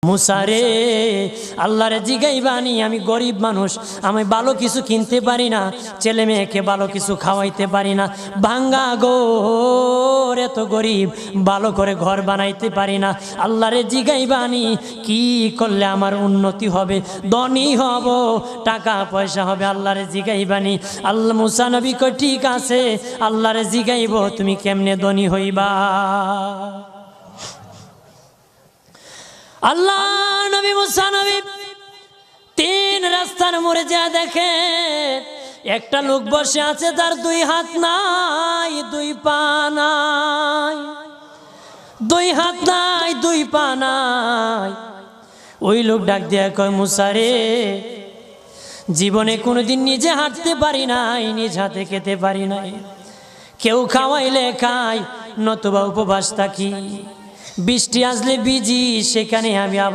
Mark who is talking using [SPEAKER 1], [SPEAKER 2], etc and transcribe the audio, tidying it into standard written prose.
[SPEAKER 1] মুসারে আল্লাহরে জিগাইবানি, আমি গরিব মানুষ, আমি ভালো কিছু কিনতে পারি না, ছেলে মেয়েকে ভালো কিছু খাওয়াইতে পারি না, ভাঙ্গা ঘর, এত গরিব, ভালো করে ঘর বানাইতে পারি না। আল্লাহরে জিগাইবানি কি করলে আমার উন্নতি হবে, ধনী হব, টাকা পয়সা হবে। আল্লাহরে জিগাইবানি। আল্লাহ মুসা নবী কই ঠিক আছে, আল্লাহরে জিগাইব তুমি কেমনে ধনী হইবা। আল্লাহ নবী মুসা নবী তিন রাস্তার মোড়ে যা দেখে একটা লোক বসে আছে, তার দুই হাত নাই, দুই পা নাই, দুই হাত নাই, দুই পা নাই। ওই লোক ডাক দিয়া কয়, মুসা রে, জীবনে কোনোদিন নিজে হাঁটতে পারি নাই, নিজ হাতে খেতে পারি নাই, কেউ খাওয়াইলে খাই, নতুবা উপবাস থাকি, বৃষ্টি আসলে ভিজি, সেখানে আমি আবার